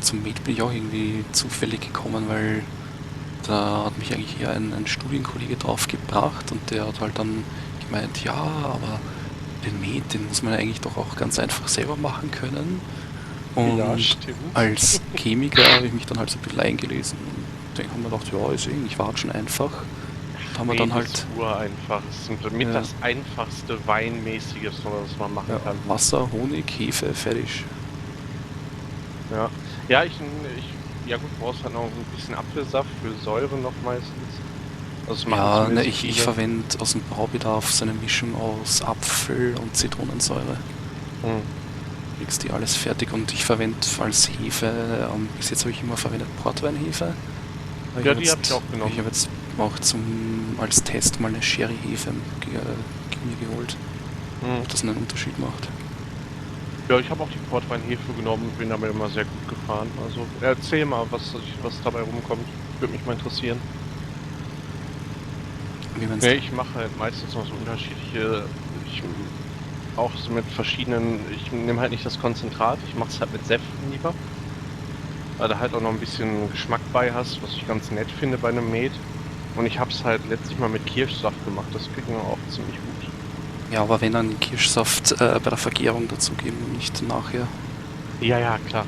zum Med bin ich auch irgendwie zufällig gekommen, weil da hat mich eigentlich eher ein Studienkollege drauf gebracht und der hat halt dann gemeint, ja, aber den Med, den muss man ja eigentlich doch auch ganz einfach selber machen können. Ja, Und stimmt. als Chemiker habe ich mich dann halt so ein bisschen eingelesen und dann haben wir gedacht, ja, ist eigentlich war schon einfach. Da haben wir dann Med ist halt ureinfach. Es ist mit ja, das einfachste Weinmäßige, was man machen ja, kann. Wasser, Honig, Hefe, fertig. Ja. Ja, ja gut, brauchst halt noch ein bisschen Apfelsaft für Säure noch meistens. Das machen Ja, ne, zumindest ich viele. verwende aus dem Braubedarf so eine Mischung aus Apfel und Zitronensäure. Hm. Kriegst die alles fertig und ich verwende als Hefe, bis jetzt habe ich immer verwendet Portweinhefe. Aber Ja, die habe ich auch ich genommen. hab jetzt auch als Test mal eine Sherry-Hefe mir geholt, Hm. ob das einen Unterschied macht. Ja, ich habe auch die Portweinhefe genommen, bin damit immer sehr gut gefahren. Also erzähl mal, was dabei rumkommt. Würde mich mal interessieren. Wie meinst Ja, du? ich mache halt meistens noch so unterschiedliche, ich auch so mit verschiedenen, ich nehme halt nicht das Konzentrat, ich mache es halt mit Säften lieber. Weil du halt auch noch ein bisschen Geschmack bei hast, was ich ganz nett finde bei einem Met. Und ich habe es halt letztlich mal mit Kirschsaft gemacht, das kriegen wir auch ziemlich gut. Ja, aber wenn dann Kirschsaft bei der Vergärung dazugeben und nicht nachher. Ja, ja, klar.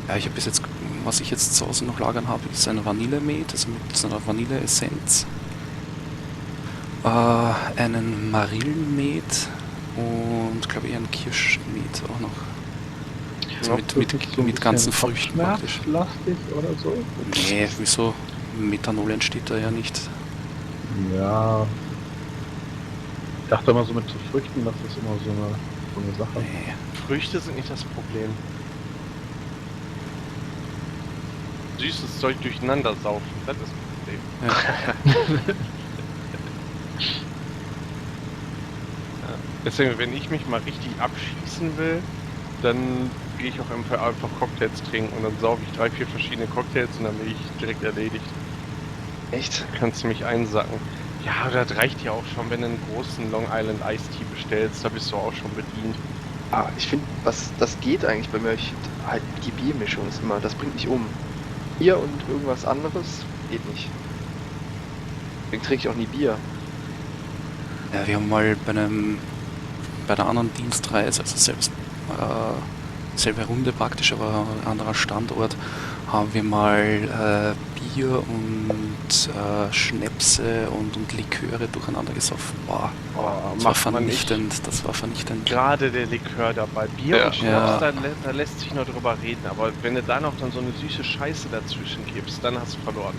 Ja, ich habe bis jetzt, was ich jetzt zu Hause noch lagern habe, ist ein Vanillemet, also mit so einer Vanilleessenz. Einen Marillenmet und glaube ich einen Kirschmet auch noch. Also Glaubst du, das ist so ein mit ganzen bisschen Früchten praktisch. kopfschmerzlastig oder so? Nee, wieso? Methanol entsteht da ja nicht. Ja, ich dachte immer so mit so Früchten, das ist immer so eine Sache. Nee. Früchte sind nicht das Problem. Süßes Zeug durcheinander saufen, das ist das Problem. Ja. Ja. Deswegen, wenn ich mich mal richtig abschießen will, dann gehe ich auch einfach Cocktails trinken und dann saufe ich 3, 4 verschiedene Cocktails und dann bin ich direkt erledigt. Echt? Kannst du mich einsacken. Ja, das reicht ja auch schon, wenn du einen großen Long Island Iced Tea bestellst, da bist du auch schon bedient. Ah, ich finde, das geht eigentlich bei mir. Halt die Biermischung ist immer, das bringt mich um. Bier und irgendwas anderes geht nicht. Deswegen trinke ich auch nie Bier. Ja, wir haben mal bei einer anderen Dienstreise, also selbe Runde praktisch, aber ein anderer Standort, haben wir mal Bier und Schnäpse und Liköre durcheinander gesoffen. Boah, das war vernichtend, das war vernichtend. Gerade der Likör dabei. Bier Ja. und Schnaps, Ja. da lässt sich noch drüber reden, aber wenn du da noch dann so eine süße Scheiße dazwischen gibst, dann hast du verloren.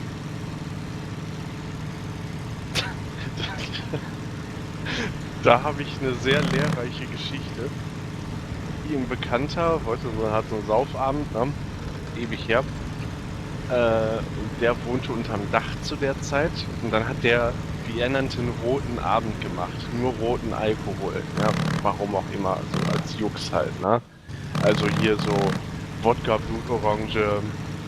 Da habe ich eine sehr lehrreiche Geschichte. Ein Bekannter hat so einen Saufabend, ne? Ewig her. Der wohnte unterm Dach zu der Zeit und dann hat der, wie er nannte, einen roten Abend gemacht. Nur roten Alkohol. Ja, warum auch immer, so als Jux halt, ne? Also hier so Wodka, Blutorange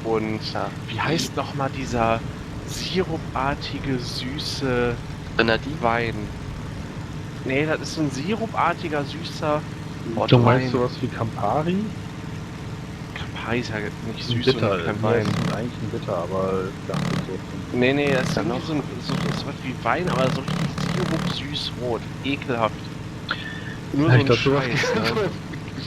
und wie heißt nochmal dieser sirupartige, süße Grenadin? Wein? Nee, das ist so ein sirupartiger, süßer Du meinst Wein. sowas wie Campari? Campari ist ja nicht süß Bitter, und kein ja, Wein. es ist eigentlich ein Bitter, aber ich dachte so. Nee, das ist Dann irgendwie noch? so was wie Wein, aber so richtig Sirup, süß, rot. Ekelhaft. Nur Ja, so ich ein glaub, sowas Scheiß, ne?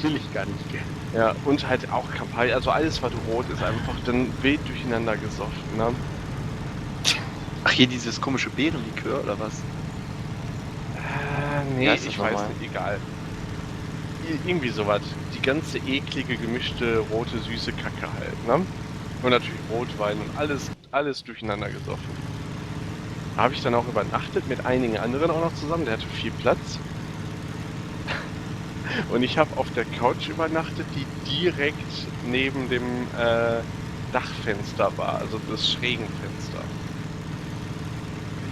will ich gar nicht kennen. Ja, und halt auch Campari, also alles, was rot ist, einfach dann wild durcheinander gesoffen, ne? Ach, hier dieses komische Beerenlikör oder was? Nee, Ja, ist das ich weiß normal? nicht, egal. Irgendwie sowas. Die ganze eklige, gemischte, rote, süße Kacke halt, ne? Und natürlich Rotwein und alles durcheinander gesoffen. Da habe ich dann auch übernachtet mit einigen anderen auch noch zusammen, der hatte viel Platz. Und ich habe auf der Couch übernachtet, die direkt neben dem Dachfenster war, also das Schrägenfenster.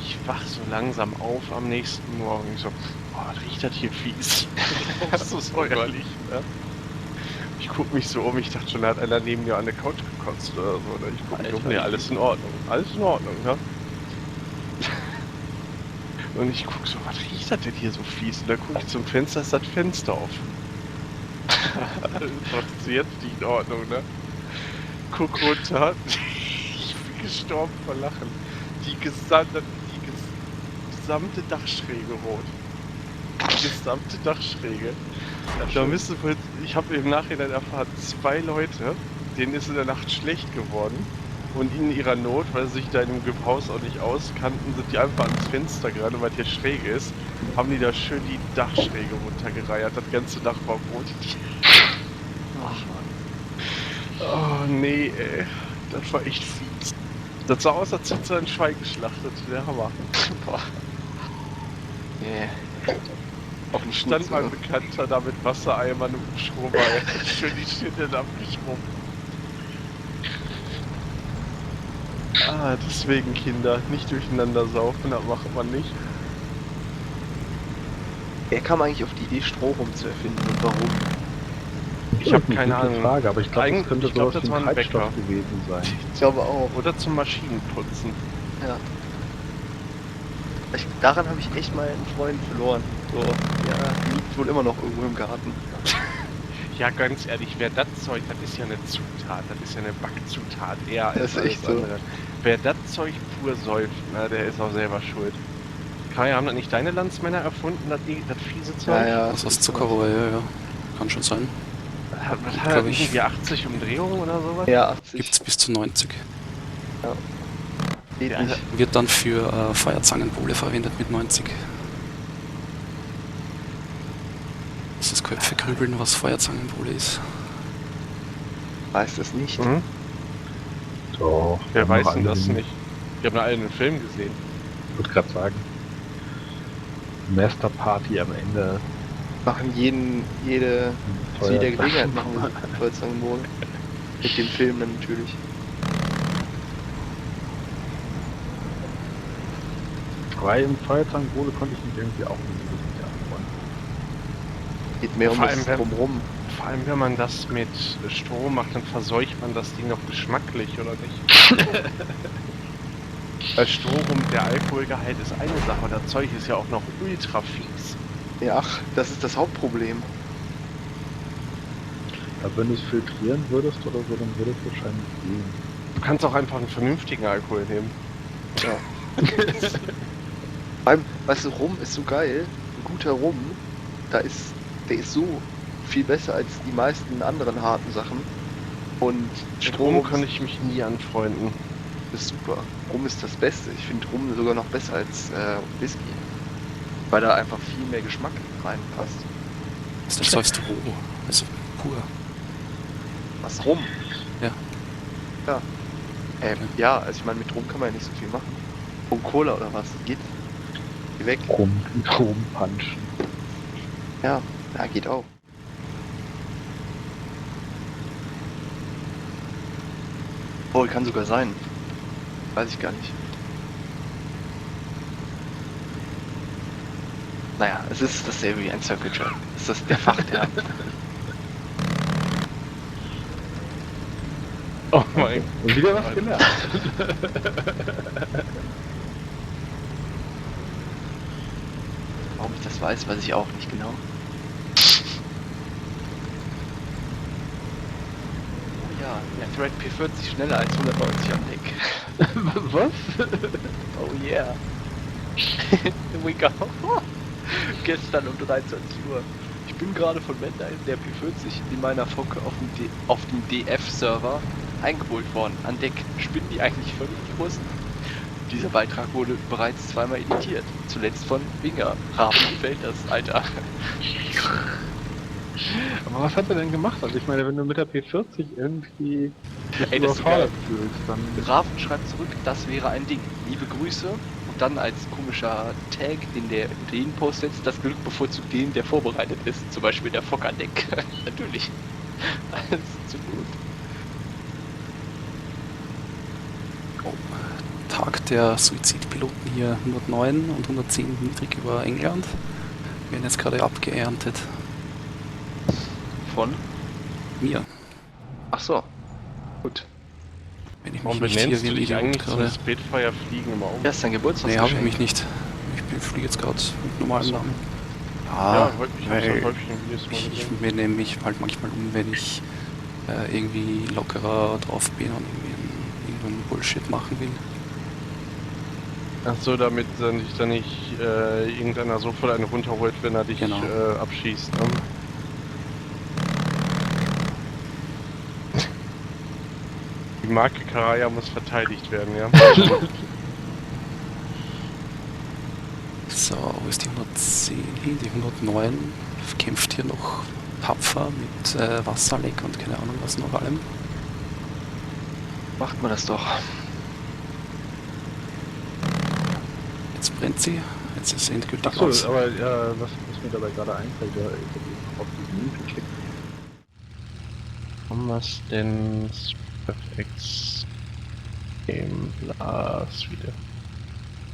Ich wach so langsam auf am nächsten Morgen. Ich so, boah, riecht das hier fies. Das ist so säuerlich, ne? Ich guck mich so um, ich dachte schon, da hat einer neben mir an der Couch gekotzt oder so. Ne? Ich guck mich um, nee, alles in Ordnung. Alles in Ordnung, ne? Und ich guck so, was riecht das denn hier so fies? Und dann guck ich zum Fenster, ist das Fenster offen. Das ist jetzt nicht in Ordnung, ne? guck runter. Ich bin gestorben vor Lachen. Die gesamte Dachschräge rot. Die gesamte Dachschräge. Da müssen wir, ich habe im Nachhinein erfahren, 2 Leute, denen ist in der Nacht schlecht geworden. Und in ihrer Not, weil sie sich da in dem Haus auch nicht auskannten, sind die einfach ans Fenster gerade, weil hier schräg ist, haben die da schön die Dachschräge runtergereiert. Das ganze Dach war rot. Oh nee, ey. Das war echt fies. Das sah aus, als hätte sie ein Schwein geschlachtet. Der Hammer. Boah. Nee. Auch ein stand mal ein Bekannter da mit Wassereimern und Hubschrauber. Er hat schön die Schnitte abgeschrubbt. Ah, deswegen Kinder, nicht durcheinander saufen, das macht man nicht. Wer kam eigentlich auf die Idee, Strohrum zu erfinden und warum? Ich habe Eine keine gute Ahnung. Frage, aber ich glaube, das könnte Ich glaub, sowas das wie war ein ein Treibstoff Bäcker. gewesen sein. Ich glaube auch. Oder zum Maschinenputzen. Ja. Daran habe ich echt mal einen Freund verloren. So, ja, die liegt wohl immer noch irgendwo im Garten. Ja, ganz ehrlich, wer das Zeug, das ist ja eine Zutat, das ist ja eine Backzutat, eher als Das ist echt alles so. andere. Wer das Zeug pur säuft, na, der ist auch selber schuld. Kai, haben das nicht deine Landsmänner erfunden, das fiese Zeug? Ja, ja. Das aus Zuckerrohr, ja. Kann schon sein. Was hat Glaub er ich. irgendwie 80 Umdrehungen oder sowas? Ja, 80. Gibt's bis zu 90. Geht Ja, nicht. Wird dann für Feuerzangenbowle verwendet mit 90. Das ist Köpfe grübeln, was Feuerzangenbowle ist. Weiß das nicht. Mhm. Doch. Wer haben weiß noch denn das alle- nicht? Wir haben alle einen Film gesehen. Ich würde gerade sagen. Master Party am Ende. Machen jede zu Feuer- jeder Gelegenheit machen wir Feuerzangenbowle. Mit dem Film dann natürlich. Weil im Feuerzangenbowle konnte ich mich irgendwie auch nicht so richtig anfreunden. Geht mehr um Vor das allem, wenn- Drumrum. Vor allem, wenn man das mit Strom macht, dann verseucht man das Ding noch geschmacklich, oder nicht? Bei Strom, der Alkoholgehalt ist eine Sache, aber das Zeug ist ja auch noch ultra fies. Ja, ach, das ist das Hauptproblem. Aber wenn du es filtrieren würdest oder so, dann würde es wahrscheinlich gehen. Du kannst auch einfach einen vernünftigen Alkohol nehmen. Ja. Vor allem, weißt du, Rum ist so geil. Ein guter Rum, der ist so viel besser als die meisten anderen harten Sachen. Und Mit Strom Rum kann ich mich nie anfreunden. ist super. Rum ist das Beste. Ich finde Rum sogar noch besser als Whisky. Weil da einfach viel mehr Geschmack reinpasst. Das säufst du roh. Also pur. Was, Rum? Ja. Ja. Ja, also ich meine, mit Rum kann man ja nicht so viel machen. Und Cola oder was? Geht? Geh weg. Rumpunchen. Ja, geht auch. Oh, kann sogar sein. Weiß ich gar nicht. Naja, es ist dasselbe wie ein Circle Jerk. Es ist der Fachterm. Oh mein Und wieder was gelernt. Warum ich das weiß ich auch nicht genau. Oh ja, der Thread P40 schneller als 190 am Deck. Was? Oh yeah. Here we go. Gestern um 23 Uhr. Ich bin gerade von Meta in der P40 in meiner Focke auf dem DF-Server eingeholt worden. An Deck spinnen die eigentlich völlig die Russen. Dieser Beitrag wurde bereits 2-mal editiert. Zuletzt von Winger. Raben gefällt das, Alter. Aber was hat er denn gemacht? Also ich meine, wenn du mit der P40 irgendwie dich Ey, das ist überfordert fühlst, dann... Raven schreibt zurück, das wäre ein Ding. Liebe Grüße. Und dann als komischer Tag in der unter jeden Post setzt, das Glück bevorzugt den, der vorbereitet ist. Zum Beispiel der Fokker-Deck. Natürlich. Alles zu gut. Tag der Suizidpiloten hier 109 und 110 niedrig über England. Werden jetzt gerade abgeerntet. Von? Mir. Ach so. Gut. Wenn ich mich Warum nicht hier benennst wie du ein dich Idiot eigentlich zum gerade. Spitfire Fliegen immer um? Ja, ist dein Nee, Geburtstagsgeschenk. habe ich mich nicht. Ich fliege jetzt gerade mit normalem So. Namen. Ja, ich hab's weil ja häufig in Videos mal ich gesehen. benehme mich halt manchmal um, wenn ich irgendwie lockerer drauf bin und irgendeinen Bullshit machen will. Ach so, damit dann nicht irgendeiner so voll eine runterholt, wenn er dich Genau. abschießt. Ne? Die Marke Karaya muss verteidigt werden, ja. So, wo ist die 110 hin? Die 109 kämpft hier noch tapfer mit Wasserleck und keine Ahnung was noch allem. Macht man das doch. Jetzt brennt sie. Jetzt ist sie endgültig Achso, aus. aber ja, was mir dabei gerade einfällt, ja, ich habe eben auf diesen Link geklickt. Haben wir es denn? FX Game Suite.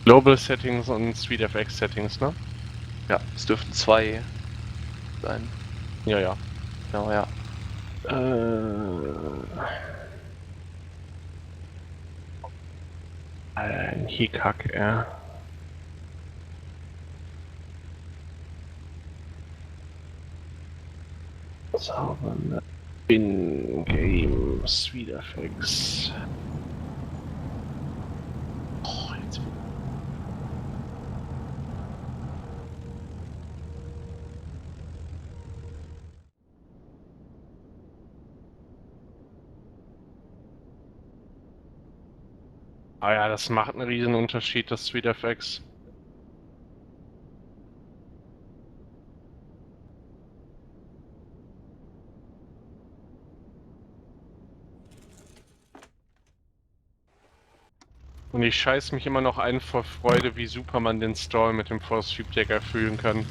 Global Settings und SuiteFX Settings, ne? Ja, es dürften 2 sein. Ja, ja. Genau, ja. Ein Hickhack, ja. Zaubern. In-Game SuiteFX. Oh, jetzt. Ah ja, das macht einen riesen Unterschied, das SuiteFX. Und ich scheiß mich immer noch ein vor Freude, wie super man den Stall mit dem Force Sweep Deck erfüllen kann.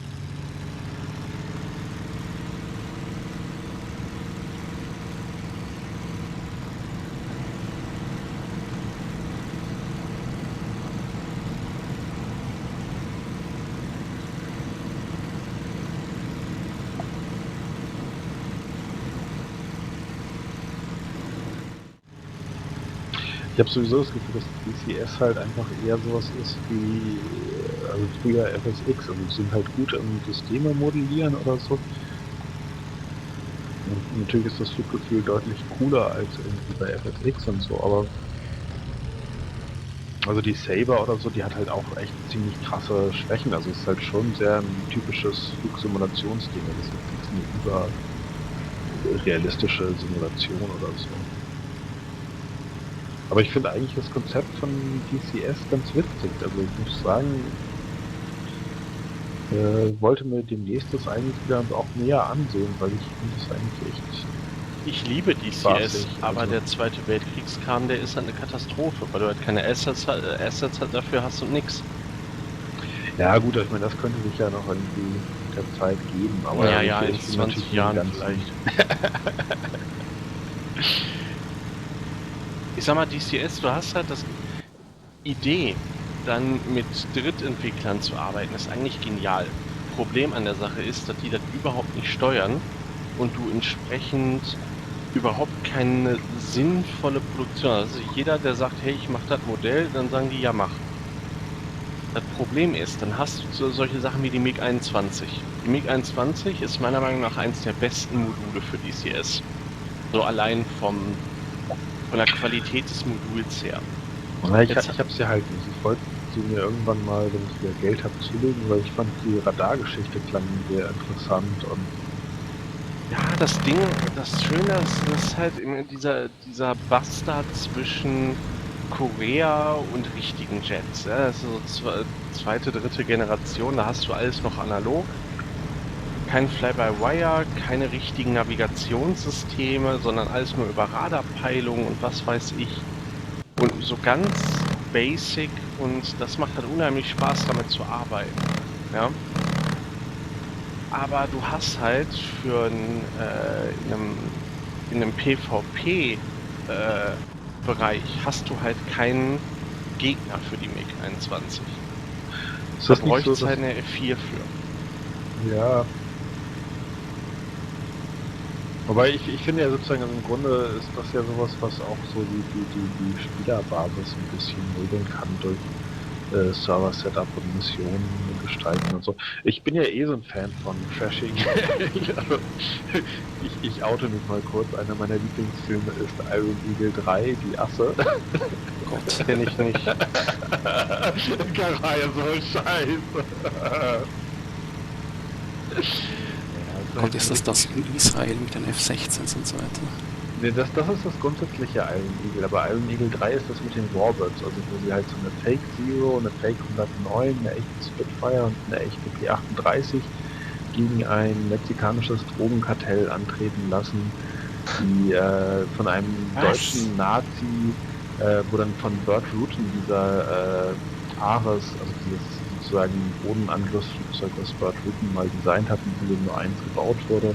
Ich habe sowieso das Gefühl, dass DCS halt einfach eher sowas ist wie also früher FSX. Also die sind halt gut im Systeme modellieren oder so. Und natürlich ist das Fluggefühl deutlich cooler als irgendwie bei FSX und so, aber also die Saber oder so, die hat halt auch echt ziemlich krasse Schwächen. Also es ist halt schon sehr ein typisches Flugsimulationsding. Das ist jetzt eine überrealistische Simulation oder so. Aber ich finde eigentlich das Konzept von DCS ganz witzig. Also ich muss sagen, wollte mir demnächst das eigentlich wieder auch näher ansehen, weil ich finde das eigentlich echt. Ich liebe DCS, Spaßig, aber also. der Zweite Weltkriegskram, der ist halt eine Katastrophe, weil du halt keine Assets halt dafür hast und nix. Ja gut, ich meine, das könnte sich ja noch irgendwie mit der Zeit geben, aber Ja, ja, ich in finde 20 natürlich den Jahren ganzen- vielleicht. Ich sag mal, DCS, du hast halt das Idee, dann mit Drittentwicklern zu arbeiten, ist eigentlich genial. Problem an der Sache ist, dass die das überhaupt nicht steuern und du entsprechend überhaupt keine sinnvolle Produktion hast. Also jeder, der sagt, hey, ich mach das Modell, dann sagen die, ja, mach. Das Problem ist, dann hast du so solche Sachen wie die MiG-21. Die MiG-21 ist meiner Meinung nach eins der besten Module für DCS. So allein von der Qualität des Moduls her. Ja, ich Jetzt- habe sie halt nicht. Ich wollte sie mir irgendwann mal, wenn ich wieder Geld habe, zulegen, weil ich fand die Radargeschichte klang sehr interessant und Ja, das Ding, das Schöne ist, das ist halt immer dieser Bastard zwischen Korea und richtigen Jets. Ja? Das ist so zweite, dritte Generation, da hast du alles noch analog. Kein Fly-by-Wire, keine richtigen Navigationssysteme, sondern alles nur über Radarpeilung und was weiß ich. Und so ganz basic, und das macht halt unheimlich Spaß, damit zu arbeiten. Ja? Aber du hast halt für in einem PvP Bereich hast du halt keinen Gegner für die MiG-21. ist Da das nicht bräuchte so, es dass, halt eine F4 für. ja. Wobei ich finde ja sozusagen im Grunde ist das ja sowas, was auch so die Spielerbasis ein bisschen regeln kann durch Server-Setup und Missionen gestalten und so. Ich bin ja eh so ein Fan von Trashing. Also, ich oute mich mal kurz. Einer meiner Lieblingsfilme ist Iron Eagle 3, die Asse. Gott. Kenn ich nicht. Karaya, so scheiße. Gott, ist das in Israel mit den F-16s und so weiter? Nee, das ist das grundsätzliche Iron Eagle, aber Iron Eagle 3 ist das mit den Warbirds, also wo sie halt so eine Fake Zero, eine Fake 109, eine echte Spitfire und eine echte P38 gegen ein mexikanisches Drogenkartell antreten lassen, die von einem deutschen Nazi, wo dann von Burt Rutan dieser Ares, also dieses sozusagen Bodenangriffsflugzeug, was Burt Rutan mal designt hat, und von dem nur eins gebaut wurde,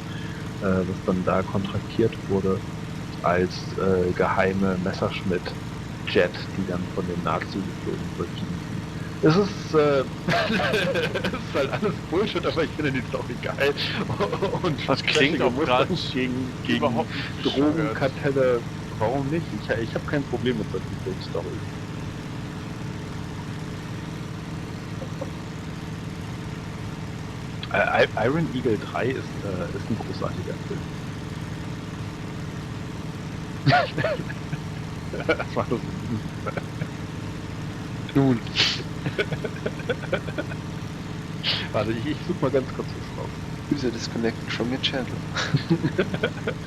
was dann da kontraktiert wurde als geheime Messerschmitt-Jet, die dann von den Nazis geflogen wird. Es ist, es ist halt alles Bullshit, aber ich finde die Story geil. Und Das klingt auch gerade gegen überhaupt nicht Drogenkartelle. Warum nicht? Ich habe kein Problem mit solchen Filmstories. Iron Eagle 3 ist ein großartiger Film. Was war das? Nun. Warte, ich such mal ganz kurz was raus. User disconnected from your channel.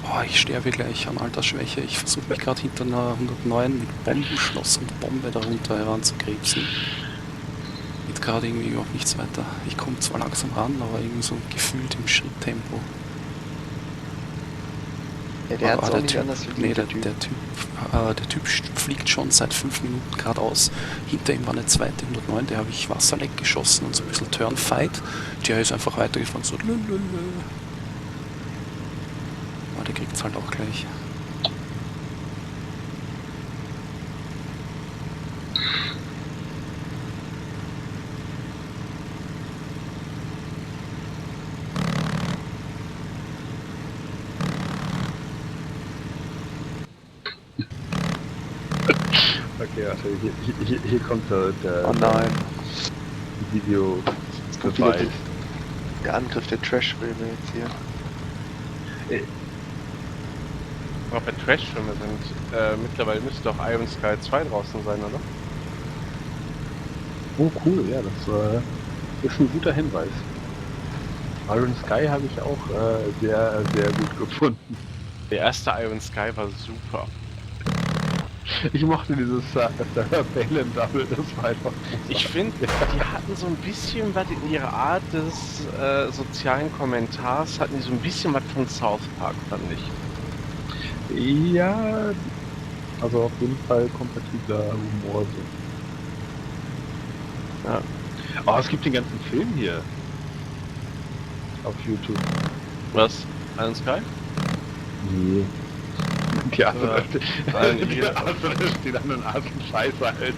Oh, ich sterbe gleich an Altersschwäche. Ich versuche mich gerade hinter einer 109 mit Bombenschloss und Bombe darunter heranzukrebsen. Geht gerade irgendwie überhaupt nichts weiter. Ich komme zwar langsam ran, aber irgendwie so gefühlt im Schritttempo. Ja, der hat Aber auch nicht anders der verdient, Typ, der Typ fliegt schon seit 5 Minuten geradeaus. Hinter ihm war eine zweite 109, der habe ich Wasserleck geschossen und so ein bisschen Turnfight. Der ist einfach weitergefahren, so lülülü. Aber der kriegt's halt auch gleich. Okay, also hier kommt der Oh nein, Video jetzt kommt wieder Beweis. der Angriff der Trash-Filme jetzt hier. Aber Trash-Filme sind, mittlerweile müsste doch Iron Sky 2 draußen sein, oder? Oh cool, ja, das ist ein guter Hinweis. Iron Sky habe ich auch sehr, sehr gut gefunden. Der erste Iron Sky war super. Ich mochte dieses Balen Double, das war einfach Ich finde, die hatten so ein bisschen was in ihrer Art des sozialen Kommentars, hatten die so ein bisschen was von South Park, fand ich. Ja, also auf jeden Fall kompatibler Humor. So. Ja. Oh, es gibt den ganzen Film hier. Auf YouTube. Was? Iron Sky? Nee. Die andere, Iron die Eagle. andere steht an den Arten Scheiße halt.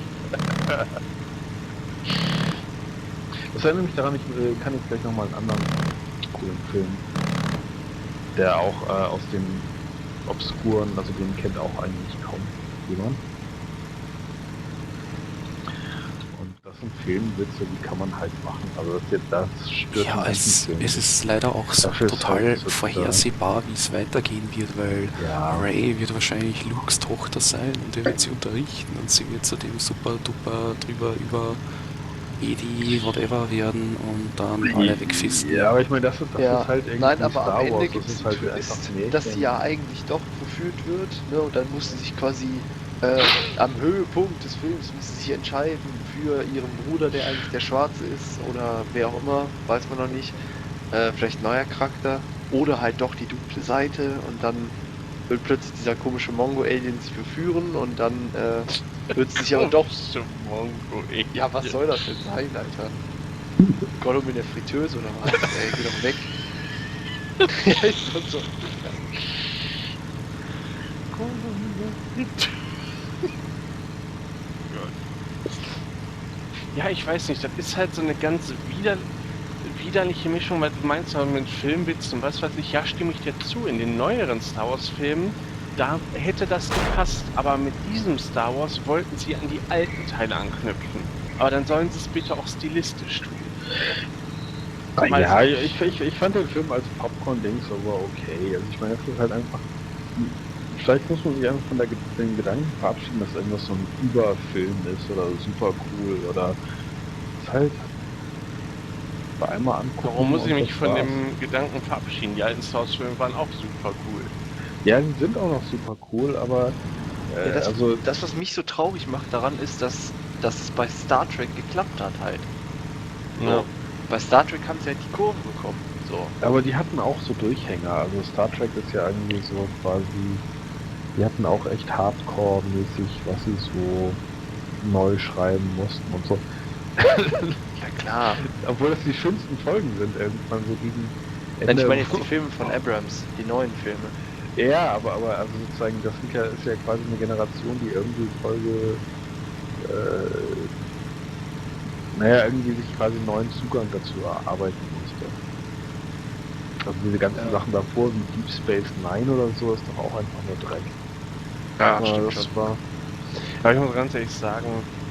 Das erinnert mich daran, ich kann jetzt gleich nochmal einen anderen coolen Film, der auch aus dem Obskuren, also den kennt auch eigentlich kaum jemand. Und das sind Filmwitze, die kann man halt machen, aber das stört Ja, den ganzen es Film. ist leider auch so Dafür ist total halt so vorhersehbar, wie es weitergehen wird, weil Ja. Rey wird wahrscheinlich Lukes Tochter sein und er wird sie unterrichten und sie wird zu dem super duper drüber über Jedi whatever werden und dann alle wegfisten. Ja, aber ich meine, das ist halt irgendwie Nein, aber Star am Ende Wars, gibt das es ist einen halt einfach Twist, Märchen. dass sie ja eigentlich doch verführt wird, ne? Und dann muss sie sich quasi am Höhepunkt des Films muss sie sich entscheiden für ihren Bruder, der eigentlich der Schwarze ist, oder wer auch immer, weiß man noch nicht. Vielleicht ein neuer Charakter. Oder halt doch die dunkle Seite und dann will plötzlich dieser komische Mongo-Alien sie verführen und dann wird sie sich aber doch. Ja, was soll das denn sein, Alter? Gollum in der Fritteuse oder was? Ey, geh doch weg. Ja, ist doch so. Ja, ich weiß nicht, das ist halt so eine ganz widerliche Mischung, weil du meinst mit Filmwitz und was weiß ich, ja, stimme ich dir zu, in den neueren Star Wars Filmen, da hätte das gepasst, aber mit diesem Star Wars wollten sie an die alten Teile anknüpfen. Aber dann sollen sie es bitte auch stilistisch tun. Ja, ich fand den Film als Popcorn-Dings aber okay. Also ich meine, das ist halt einfach... Vielleicht muss man sich einfach von den Gedanken verabschieden, dass irgendwas so ein Überfilm ist oder super cool oder... ist halt... bei einmal angucken. Warum muss ich und mich das von war's. dem Gedanken verabschieden? Die alten Star Wars-Filme waren auch super cool. Ja, die sind auch noch super cool, aber... Ja, also... das, was mich so traurig macht daran, ist, dass es bei Star Trek geklappt hat halt. Ja. Bei Star Trek haben sie halt die Kurve bekommen. So. Aber die hatten auch so Durchhänger. Also Star Trek ist ja irgendwie so quasi... Die hatten auch echt Hardcore-mäßig, was sie so neu schreiben mussten und so. Ja klar. Obwohl das die schönsten Folgen sind, irgendwann so gegen Nein, ich meine jetzt die Filme von Abrams, die neuen Filme. Ja, aber also sozusagen, das ist ja quasi eine Generation, die irgendwie Folge... irgendwie sich quasi einen neuen Zugang dazu erarbeiten musste. Also diese ganzen Sachen davor, wie Deep Space Nine oder so, ist doch auch einfach nur Dreck. Ja, Aber stimmt das schon. war... Aber ich muss ganz ehrlich sagen,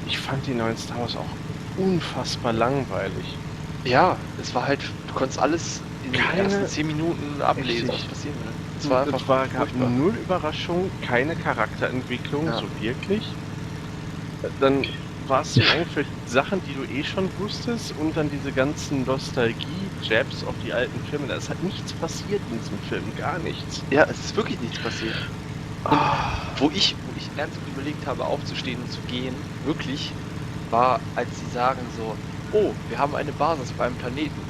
ich fand die neuen Star Wars auch unfassbar langweilig. Ja, es war halt, du konntest alles in den Keine- ersten 10 Minuten ablesen, was Richtig. passieren würde. Es gab furchtbar. null Überraschung, keine Charakterentwicklung, Ja. so wirklich. Dann war es im Endeffekt Sachen, die du eh schon wusstest und dann diese ganzen Nostalgie-Jabs auf die alten Filme. Da ist halt nichts passiert in diesem Film, gar nichts. Ja, es ist wirklich nichts passiert. Und wo ich ernsthaft überlegt habe, aufzustehen und zu gehen, wirklich, war, als sie sagen so, oh, wir haben eine Basis auf einem Planeten,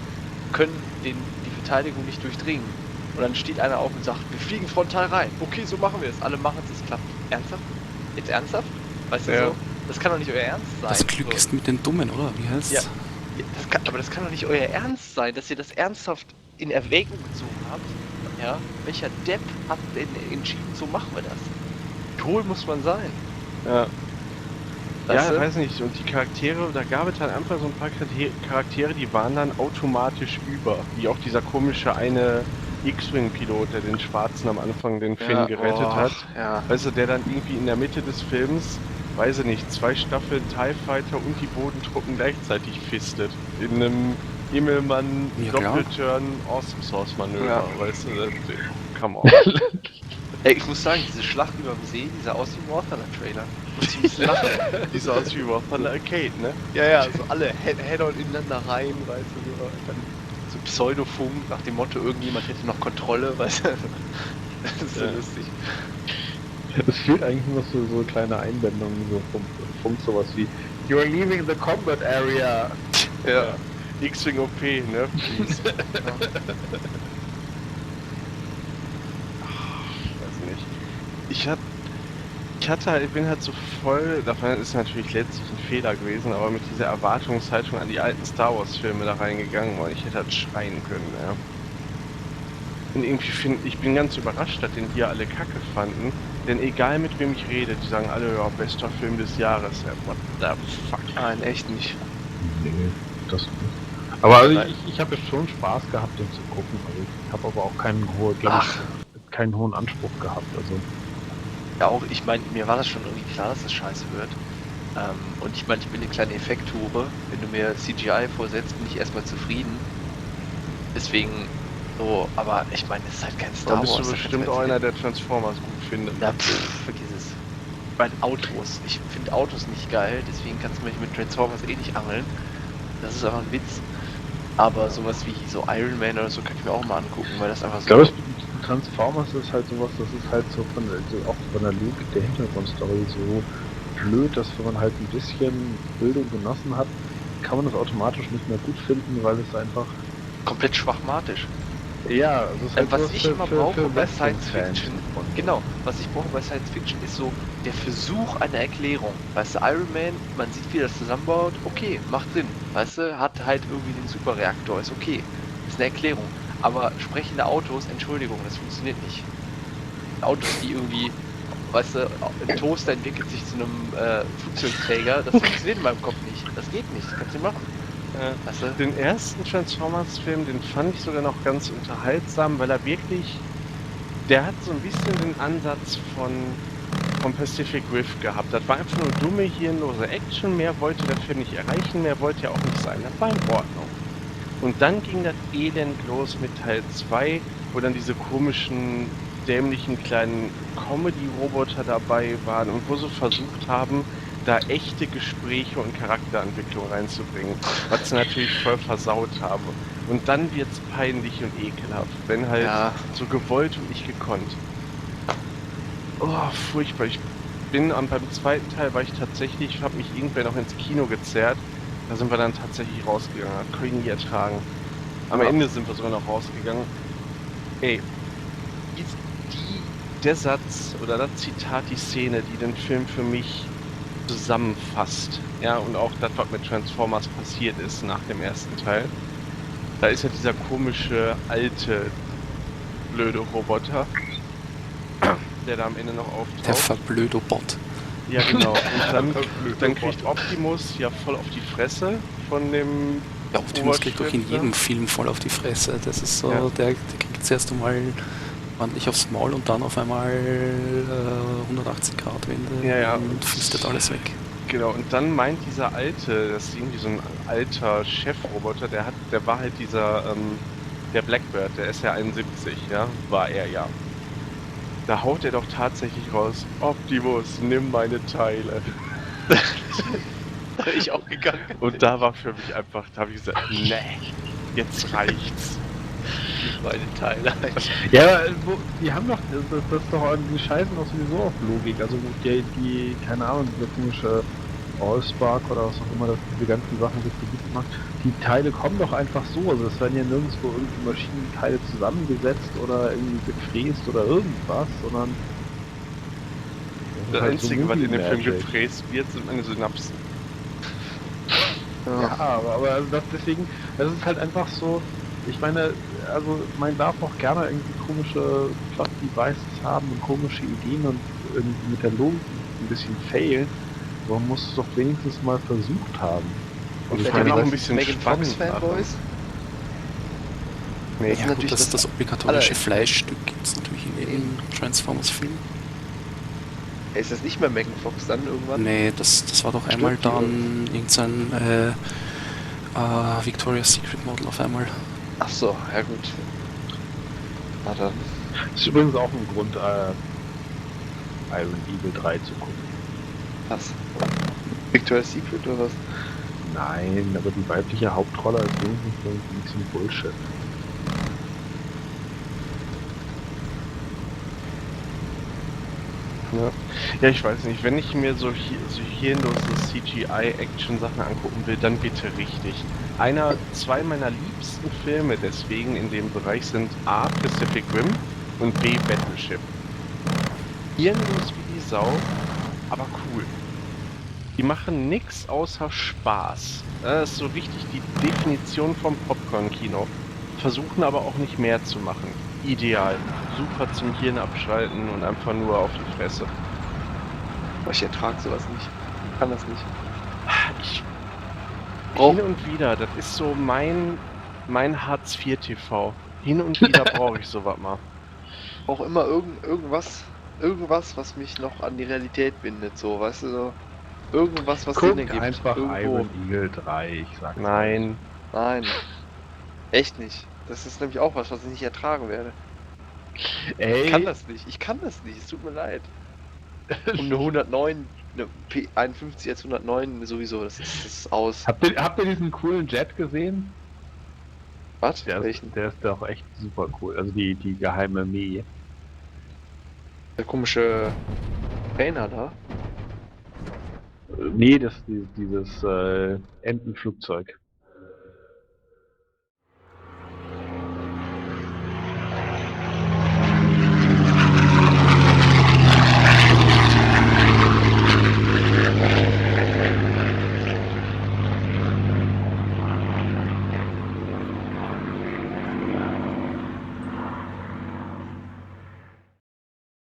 können die Verteidigung nicht durchdringen. Und dann steht einer auf und sagt, wir fliegen frontal rein. Okay, so machen wir es. Alle machen es, es klappt. Ernsthaft? Jetzt ernsthaft? Weißt du Ja. so? Das kann doch nicht euer Ernst sein. Das Glück so. ist mit den Dummen, oder? Wie heißt's? Ja. Aber das kann doch nicht euer Ernst sein, dass ihr das ernsthaft in Erwägung gezogen habt. Ja? Welcher Depp hat denn entschieden, so machen wir das? Toll muss man sein. Ja. Weißt Ja, du? weiß nicht. Und die Charaktere, da gab es halt einfach so ein paar Charaktere, die waren dann automatisch über. Wie auch dieser komische eine X-Wing-Pilot, der den Schwarzen am Anfang den Finn gerettet hat. Ja. Weißt du, der dann irgendwie in der Mitte des Films, weiß ich nicht, 2 Staffeln TIE Fighter und die Bodentruppen gleichzeitig fistet. In einem Immelmann Ja, klar. Doppelturn Awesome Source Manöver, Ja. weißt du, come on. Ey, ich muss sagen, diese Schlacht über dem See, die sah aus wie ein War Thunder Trailer. Muss ich ein bisschen lachen. Die sah aus wie War Thunder Arcade, ne? Ja, so alle Head-on ineinander rein, weißt du, so, dann so Pseudofunk nach dem Motto, irgendjemand hätte noch Kontrolle, weißt du. Das ist so Ja. lustig. Es fehlt eigentlich nur so kleine Einblendungen so vom Funk, sowas wie You're leaving the combat area. Ja. X-Wing OP, ne? Please. Weiß nicht. Ich bin halt so voll, davon ist natürlich letztlich ein Fehler gewesen, aber mit dieser Erwartungshaltung an die alten Star Wars Filme da reingegangen, weil ich hätte halt schreien können, ja. Und irgendwie ich bin ganz überrascht, dass den hier alle Kacke fanden, denn egal mit wem ich rede, die sagen alle, ja, bester Film des Jahres, ja, what the fuck. Nein, echt nicht. Nee, das nicht. Aber also Nein. ich habe jetzt schon Spaß gehabt, den zu gucken. Also ich habe aber auch keinen hohen Anspruch gehabt. Also Ja, auch, ich meine, mir war das schon irgendwie klar, dass das scheiße wird. Und ich meine, ich bin eine kleine Effekthure. Wenn du mir CGI vorsetzt, bin ich erstmal zufrieden. Deswegen so, aber ich meine, es ist halt kein Da Star bist Wars. du da bestimmt kannst auch du einer, jetzt der Transformers gut findet. Ja, vergiss es. Bei Autos. Ich finde Autos nicht geil, deswegen kannst du mich mit Transformers eh nicht angeln. Das ist einfach ein Witz. Aber sowas wie so Iron Man oder so kann ich mir auch mal angucken, weil das einfach ich so... glaube, Transformers ist halt sowas, das ist halt so auch von der Logik der Hintergrundstory so blöd, dass wenn man halt ein bisschen Bildung genossen hat, kann man das automatisch nicht mehr gut finden, weil es einfach komplett schwachmatisch. ja, also es ist halt Was sowas ich für- immer für- brauche für bei Western-Fans. Science Fiction, genau, was ich brauche bei Science Fiction ist so der Versuch einer Erklärung. Weißt du, Iron Man, man sieht, wie er das zusammenbaut, okay, macht Sinn. Weißt du, hat halt irgendwie den Superreaktor, ist okay. Ist eine Erklärung. Aber sprechende Autos, Entschuldigung, das funktioniert nicht. Autos, die irgendwie, weißt du, ein Toaster entwickelt sich zu einem Flugzeugträger, das funktioniert in meinem Kopf nicht. Das geht nicht, das kannst du nicht machen. Weißt du? Den ersten Transformers-Film, den fand ich sogar noch ganz unterhaltsam, weil er wirklich, der hat so ein bisschen den Ansatz von vom Pacific Rift gehabt. Das war einfach nur dumme, hirnlose Action. Mehr wollte der Film nicht erreichen, mehr wollte ja auch nicht sein. Das war in Ordnung. Und dann ging das Elend los mit Teil 2, wo dann diese komischen, dämlichen kleinen Comedy-Roboter dabei waren und wo sie versucht haben, da echte Gespräche und Charakterentwicklung reinzubringen, was sie natürlich voll versaut haben. Und dann wird's peinlich und ekelhaft, wenn halt Ja. so gewollt und nicht gekonnt. Oh, furchtbar. Ich bin beim zweiten Teil, war ich tatsächlich, ich habe mich irgendwer noch ins Kino gezerrt. Da sind wir dann tatsächlich rausgegangen. Das konnte ich nie ertragen. Am Ende sind wir sogar noch rausgegangen. Ey, der Satz oder das Zitat, die Szene, die den Film für mich zusammenfasst, ja, und auch das, was mit Transformers passiert ist nach dem ersten Teil. Da ist ja dieser komische, alte, blöde Roboter, der da am Ende noch Der auftaucht. Verblödo-Bot. Ja, genau. Und dann kriegt Optimus ja voll auf die Fresse von dem... Ja, Optimus kriegt doch in Oberschwester. jedem Film voll auf die Fresse. Das ist so, Ja. der kriegt zuerst einmal ordentlich aufs Maul und dann auf einmal 180 Grad Wende Ja, ja. und füstet alles weg. Genau, und dann meint dieser alte, das ist irgendwie so ein alter Chefroboter, der war halt dieser, der Blackbird, der ist ja 71, ja, war er ja. Da haut er doch tatsächlich raus, Optimus, nimm meine Teile. Da bin ich auch gegangen. Und da war für mich einfach, da habe ich gesagt, nee, jetzt reicht's. Meine Teile. Ja, die haben doch, das ist doch, die scheißen doch sowieso auf Logik. Also die keine Ahnung, dieser komische Allspark oder was auch immer, das diese ganzen Sachen so gut macht. Die Teile kommen doch einfach so. Also es werden ja nirgendwo irgendwie Maschinenteile zusammengesetzt oder irgendwie gefräst oder irgendwas, sondern Das halt so Einzige, was in dem Film Movie-Magic. gefräst wird, sind meine Synapsen. Ja, aber also deswegen, das ist halt einfach so, ich meine, also man darf auch gerne irgendwie komische Plot-Devices haben und komische Ideen und irgendwie mit der Logik ein bisschen failen, aber man muss es doch wenigstens mal versucht haben. Und ich ich meine, auch das ein bisschen Megan spannend Fox Fanboys? Nee, Das ist Ja, natürlich gut, das das obligatorische aller- Fleischstück gibt es natürlich in jedem Transformers-Film. Ist das nicht mehr Megan Fox dann irgendwann? Nee, das war doch einmal Stimmt, die dann irgendein Victoria's Secret Model auf einmal. Ach so, ja gut. Na dann. Das ist übrigens auch ein Grund, Iron Eagle 3 zu gucken. Was? Victoria's Secret oder was? Nein, aber die weibliche Hauptrolle ist wenigstens irgendwie ein bisschen Bullshit. Ja, ich weiß nicht, wenn ich mir so hirnlose CGI-Action-Sachen angucken will, dann bitte richtig. Zwei meiner liebsten Filme deswegen in dem Bereich sind A. Pacific Rim und B. Battleship. Hirnlos wie die Sau, aber cool. Die machen nix außer Spaß. Das ist so richtig die Definition vom Popcorn-Kino. Versuchen aber auch nicht mehr zu machen. Ideal. Super zum Hirn abschalten und einfach nur auf die Fresse. Aber ich ertrage sowas nicht. Ich kann das nicht. Ich Oh. Hin und wieder, das ist so mein Hartz-IV-TV. Hin und wieder brauche ich sowas mal. Auch immer irgendwas, was mich noch an die Realität bindet, so, weißt du, so. Irgendwas, was Sinn Guck ergibt. einfach Irgendwo. Iron Eagle 3, ich sag's Nein. Nein. Echt nicht. Das ist nämlich auch was ich nicht ertragen werde. Ey, Ich kann das nicht. Ich kann das nicht. Es tut mir leid. Und eine 109, eine P51 als 109 sowieso, das ist aus. habt ihr diesen coolen Jet gesehen? Was? Der Welchen? ist doch echt super cool. Also die geheime Mee. Der komische Trainer da? Nee, dieses Entenflugzeug.